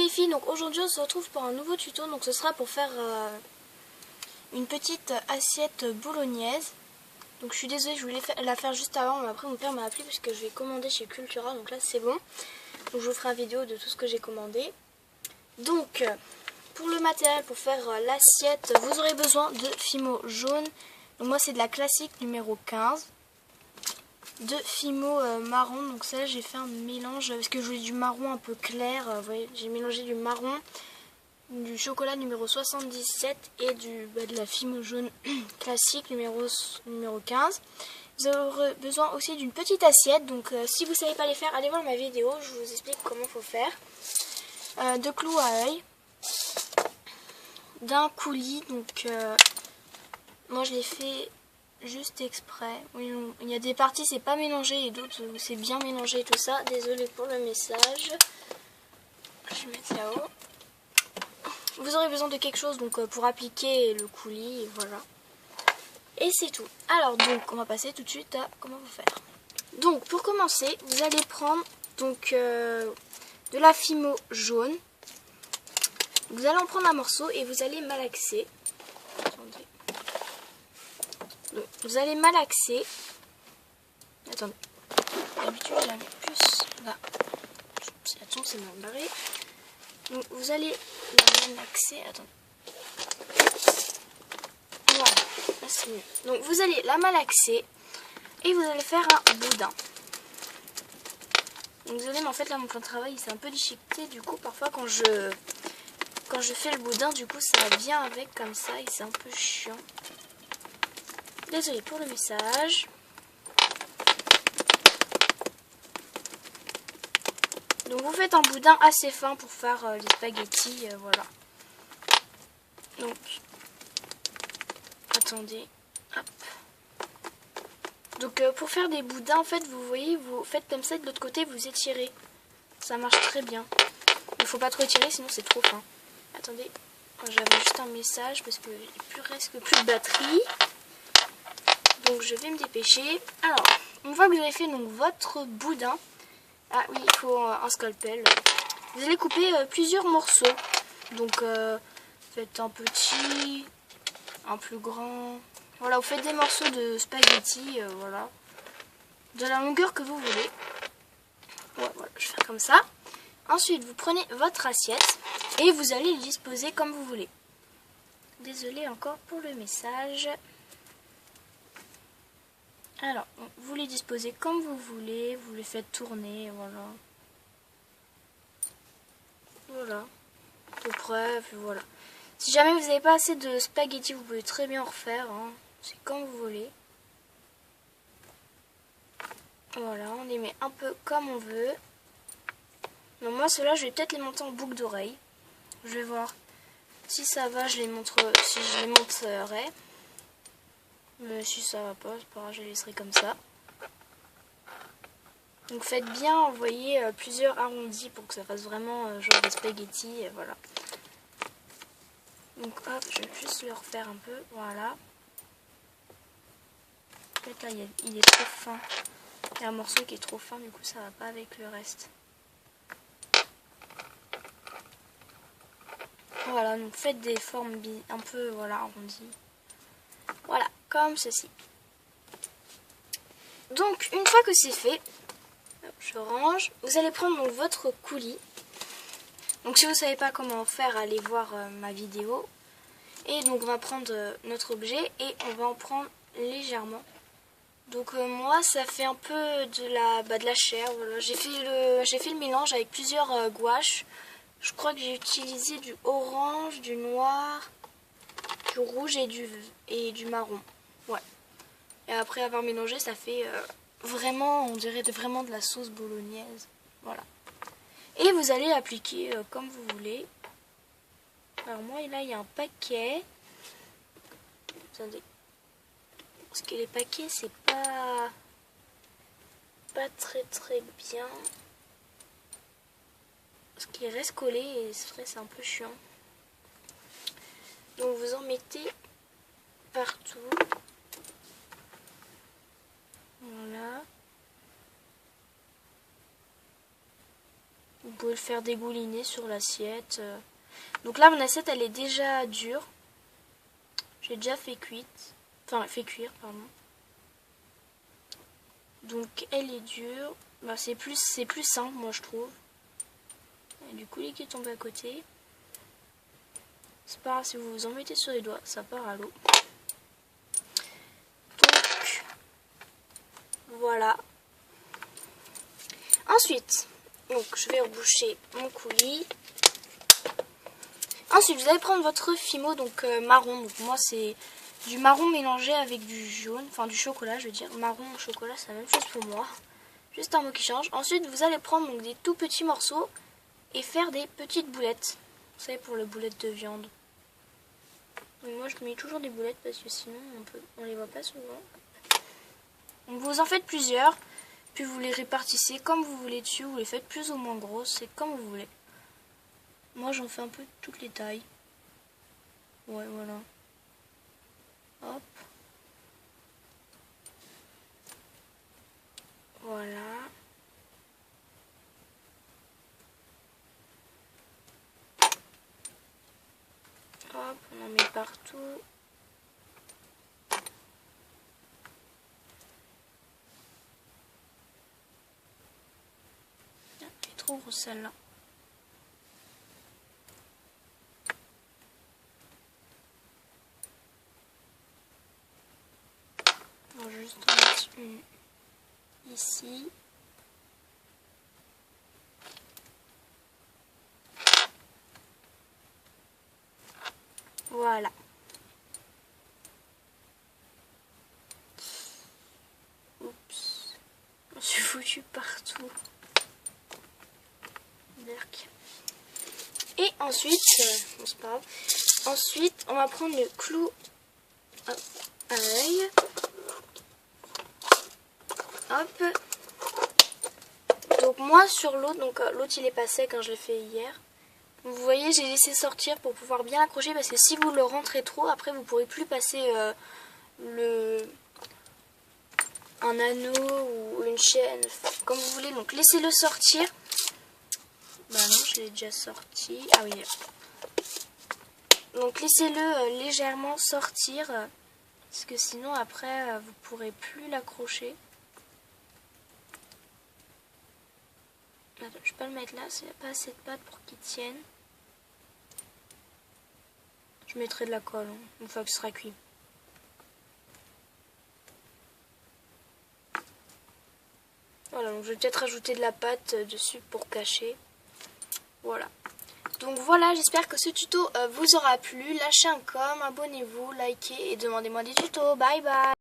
les filles, donc aujourd'hui on se retrouve pour un nouveau tuto, donc ce sera pour faire une petite assiette bolognaise. Donc je suis désolée, je voulais la faire juste avant, mais après mon père m'a appelé parce que je vais commander chez Cultura, donc là c'est bon. Donc je vous ferai une vidéo de tout ce que j'ai commandé. Donc pour le matériel, pour faire l'assiette, vous aurez besoin de Fimo jaune. Donc moi c'est de la classique numéro 15. De Fimo marron, donc ça j'ai fait un mélange parce que je voulais du marron un peu clair. Vous voyez, j'ai mélangé du marron, du chocolat numéro 77 et de la Fimo jaune classique numéro 15. Vous aurez besoin aussi d'une petite assiette, donc si vous ne savez pas les faire, allez voir ma vidéo, je vous explique comment il faut faire. De clous à œil, d'un coulis, donc moi je l'ai fait juste exprès. Oui, il y a des parties c'est pas mélangé et d'autres où c'est bien mélangé et tout ça. Désolée pour le message. Je vais mettre là-haut. Vous aurez besoin de quelque chose donc pour appliquer le coulis et voilà. Et c'est tout. Alors donc on va passer tout de suite à comment vous faire. Donc pour commencer, vous allez prendre donc de la Fimo jaune. Vous allez en prendre un morceau et vous allez malaxer. Attendez. Donc, vous allez malaxer. Attendez. D'habitude, je la mets plus là. Attention, c'est mal barré. Donc, vous allez la malaxer. Attendez. Voilà. Là, c'est mieux. Donc, vous allez la malaxer et vous allez faire un boudin. Donc, désolé, mais en fait, là, mon plan de travail, il s'est un peu déchiqueté. Du coup, parfois, quand je fais le boudin, du coup, ça vient avec comme ça et c'est un peu chiant. Désolée pour le message. Donc vous faites un boudin assez fin pour faire les spaghettis, voilà. Donc, attendez, hop. Donc pour faire des boudins, en fait, vous voyez, vous faites comme ça, de l'autre côté, vous étirez. Ça marche très bien. Il ne faut pas trop étirer, sinon c'est trop fin. Attendez, j'avais juste un message parce que j'ai presque plus de batterie. Donc je vais me dépêcher. Alors, une fois que vous avez fait donc votre boudin, ah oui, il faut un scalpel. Vous allez couper plusieurs morceaux. Donc faites un petit, un plus grand. Voilà, vous faites des morceaux de spaghettis, voilà, de la longueur que vous voulez. Ouais, voilà, je vais faire comme ça. Ensuite, vous prenez votre assiette et vous allez le disposer comme vous voulez. Désolée encore pour le message. Alors, vous les disposez comme vous voulez, vous les faites tourner, voilà. Voilà, à peu près, puis voilà. Si jamais vous n'avez pas assez de spaghettis, vous pouvez très bien en refaire, hein. C'est comme vous voulez. Voilà, on les met un peu comme on veut. Donc moi, ceux-là, je vais peut-être les monter en boucle d'oreille. Je vais voir si ça va, je les montre, si je les monterai. Mais si ça va pas, c'est pas grave, je les laisserai comme ça. Donc faites bien envoyer plusieurs arrondis pour que ça fasse vraiment genre des spaghettis, voilà. Donc hop, je vais juste le refaire un peu, voilà. En fait là, il est trop fin. Il y a un morceau qui est trop fin, du coup ça va pas avec le reste. Voilà, donc faites des formes un peu, voilà, arrondies. Voilà, comme ceci. Donc, une fois que c'est fait, je range. Vous allez prendre donc votre coulis. Donc, si vous ne savez pas comment faire, allez voir ma vidéo. Et donc, on va prendre notre objet et on va en prendre légèrement. Donc, moi, ça fait un peu de la chair. Voilà. J'ai fait le mélange avec plusieurs gouaches. Je crois que j'ai utilisé du orange, du noir, du rouge et du marron. Ouais. Et après avoir mélangé, ça fait vraiment, on dirait vraiment de la sauce bolognaise. Voilà. Et vous allez appliquer comme vous voulez. Alors moi, là, il y a un paquet. Attendez. Parce que les paquets, c'est pas très bien. Parce qu'il reste collé et c'est un peu chiant. Donc vous en mettez partout. Voilà. Vous pouvez le faire dégouliner sur l'assiette. Donc là, mon assiette, elle est déjà dure. J'ai déjà fait cuire, pardon. Donc elle est dure. Bah, c'est plus simple, moi je trouve. Et du coulis qui tombe à côté. C'est pas grave, si vous vous en mettez sur les doigts, ça part à l'eau. Donc voilà. Ensuite, donc je vais reboucher mon coulis. Ensuite, vous allez prendre votre Fimo, donc marron. Donc moi, c'est du marron mélangé avec du jaune, enfin du chocolat, je veux dire. Marron, chocolat, c'est la même chose pour moi. Juste un mot qui change. Ensuite, vous allez prendre donc, des tout petits morceaux et faire des petites boulettes. Vous savez, pour les boulettes de viande. Donc moi, je mets toujours des boulettes parce que sinon, on les voit pas souvent. Donc vous en faites plusieurs, puis vous les répartissez comme vous voulez dessus. Vous les faites plus ou moins grosses, c'est comme vous voulez. Moi, j'en fais un peu toutes les tailles. Ouais, voilà. Hop. Voilà. Hop, on en met partout. Elle est trop grosse celle-là. On va juste en mettre une ici. Voilà. Oups. Je me suis foutu partout. Berk. Et ensuite, bon, c'est pas grave. Ensuite, on va prendre le clou à l'œil. Hop. Donc moi sur l'autre, donc l'autre il est pas sec quand je l'ai fait hier. Vous voyez, j'ai laissé sortir pour pouvoir bien accrocher parce que si vous le rentrez trop, après vous pourrez plus passer un anneau ou une chaîne, comme vous voulez. Donc laissez-le sortir. Bah non, je l'ai déjà sorti. Ah oui. Donc laissez-le légèrement sortir parce que sinon après vous pourrez plus l'accrocher. Attends, je vais pas le mettre là, c'est pas assez de pâte pour qu'il tienne. Je mettrai de la colle une fois que ce sera cuit. Voilà, donc je vais peut-être rajouter de la pâte dessus pour cacher. Voilà. Donc voilà, j'espère que ce tuto vous aura plu. Lâchez un com, abonnez-vous, likez et demandez-moi des tutos. Bye bye.